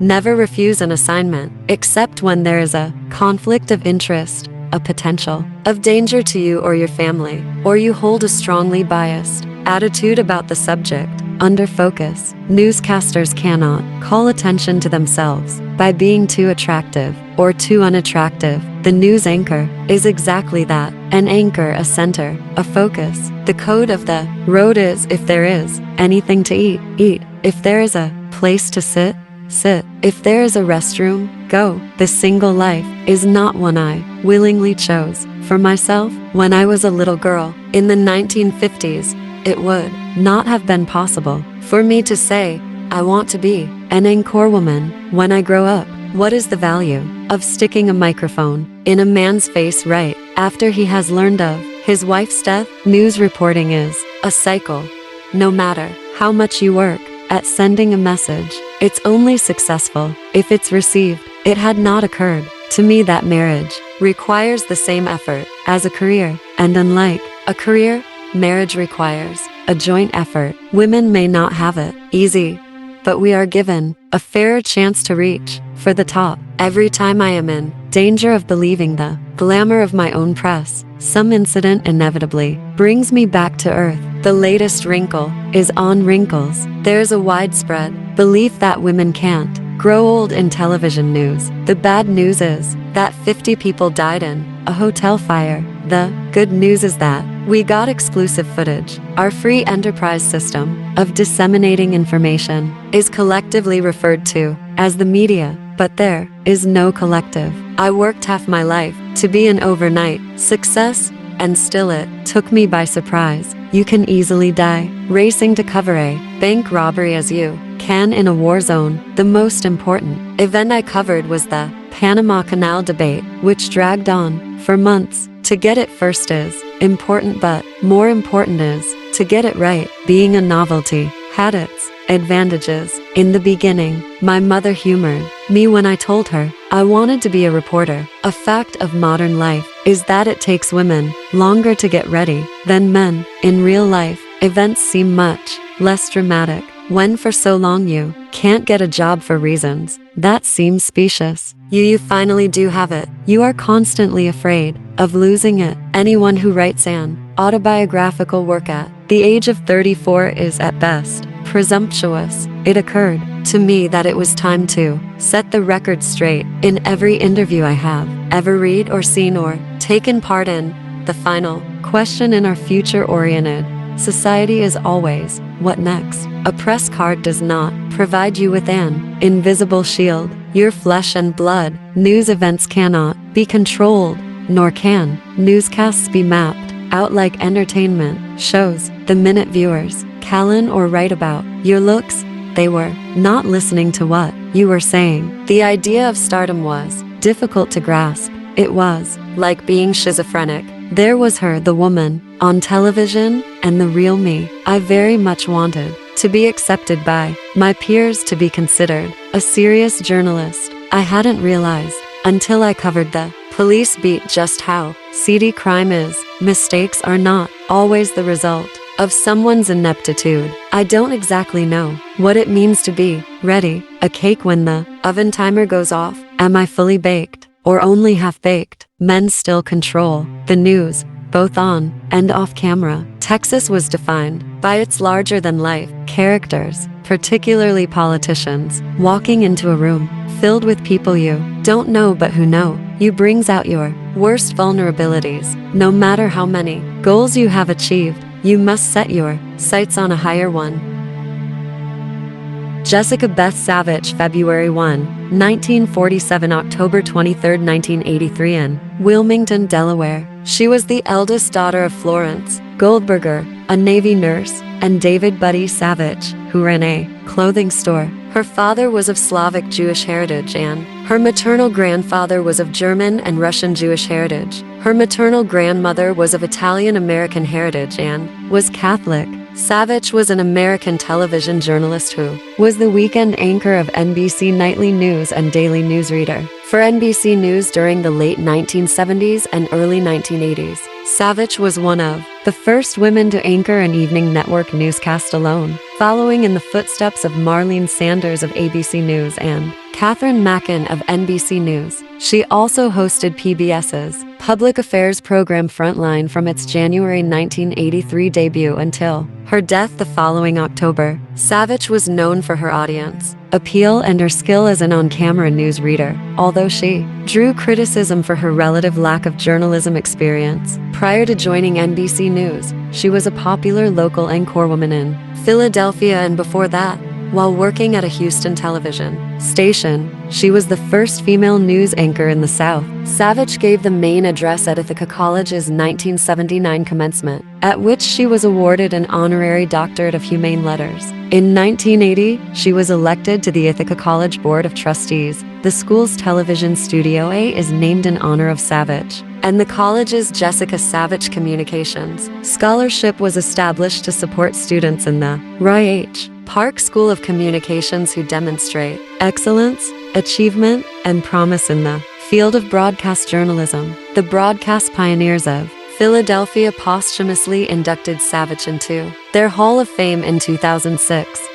Never refuse an assignment, except when there is a conflict of interest, a potential of danger to you or your family, or you hold a strongly biased attitude about the subject. Under focus, newscasters cannot call attention to themselves by being too attractive or too unattractive. The news anchor is exactly that, an anchor, a center, a focus. The code of the road is, if there is anything to eat, eat. If there is a place to sit, sit. If there is a restroom, go. The single life is not one I willingly chose for myself. When I was a little girl in the 1950s, it would not have been possible for me to say, I want to be an anchorwoman when I grow up. What is the value of sticking a microphone in a man's face right after he has learned of his wife's death? News reporting is a cycle. No matter how much you work at sending a message, it's only successful if it's received. It had not occurred to me that marriage requires the same effort as a career, and unlike a career, marriage requires a joint effort. Women may not have it easy, but we are given a fairer chance to reach for the top. Every time I am in danger of believing the glamour of my own press, some incident inevitably brings me back to earth. The latest wrinkle is on wrinkles. There's a widespread belief that women can't grow old in television news. The bad news is that 50 people died in a hotel fire. The good news is that we got exclusive footage. Our free enterprise system of disseminating information is collectively referred to as the media, but there is no collective. I worked half my life to be an overnight success, and still it took me by surprise. You can easily die racing to cover a bank robbery as you can in a war zone. The most important event I covered was the Panama Canal debate, which dragged on for months. To get it first is important, but more important is to get it right. Being a novelty had its advantages. In the beginning, my mother humored me when I told her I wanted to be a reporter. A fact of modern life is that it takes women longer to get ready than men. In real life, events seem much less dramatic when for so long you can't get a job for reasons that seem specious. You finally do have it. You are constantly afraid of losing it. Anyone who writes an autobiographical work at the age of 34 is at best presumptuous. It occurred to me that it was time to set the record straight. In every interview I have ever read or seen or taken part in, the final question in our future-oriented society is always, what next? A press card does not provide you with an invisible shield. Your flesh and blood. News events cannot be controlled, nor can newscasts be mapped out like entertainment shows. The minute viewers can or write about your looks, they were not listening to what you were saying. The idea of stardom was difficult to grasp. It was like being schizophrenic. There was her, the woman, on television, and the real me. I very much wanted to be accepted by my peers, to be considered a serious journalist. I hadn't realized until I covered the police beat just how seedy crime is. Mistakes are not always the result of someone's ineptitude. I don't exactly know what it means to be ready. A cake when the oven timer goes off. Am I fully baked or only half baked? Men still control the news, both on and off camera. Texas was defined by its larger-than-life characters, particularly politicians. Walking into a room filled with people you don't know but who know you brings out your worst vulnerabilities. No matter how many goals you have achieved, you must set your sights on a higher one. Jessicasavitch, February 1, 1947, October 23, 1983, in Wilmington, Delaware. She was the eldest daughter of Florence Goldberger, a Navy nurse, and David Buddy Savitch, who ran a clothing store. Her father was of Slavic Jewish heritage and her maternal grandfather was of German and Russian Jewish heritage. Her maternal grandmother was of Italian American heritage and was Catholic. Savitch was an American television journalist who was the weekend anchor of NBC Nightly News and Daily Newsreader for NBC News during the late 1970s and early 1980s. Savitch was one of the first women to anchor an evening network newscast alone, following in the footsteps of Marlene Sanders of ABC News and Catherine Mackin of NBC News. She also hosted PBS's public affairs program Frontline from its January 1983 debut until her death the following October. Savitch was known for her audience appeal and her skill as an on-camera news reader, although she drew criticism for her relative lack of journalism experience. Prior to joining NBC News, she was a popular local anchorwoman in Philadelphia, and before that, while working at a Houston television station, she was the first female news anchor in the South. Savitch gave the main address at Ithaca College's 1979 commencement, at which she was awarded an honorary doctorate of humane letters. In 1980, she was elected to the Ithaca College Board of Trustees. The school's television studio A is named in honor of Savitch, and the college's Jessicasavitch Communications Scholarship was established to support students in the Roy H. Park School of Communications who demonstrate excellence, achievement, and promise in the field of broadcast journalism. The broadcast pioneers of Philadelphia posthumously inducted Savitch into their Hall of Fame in 2006.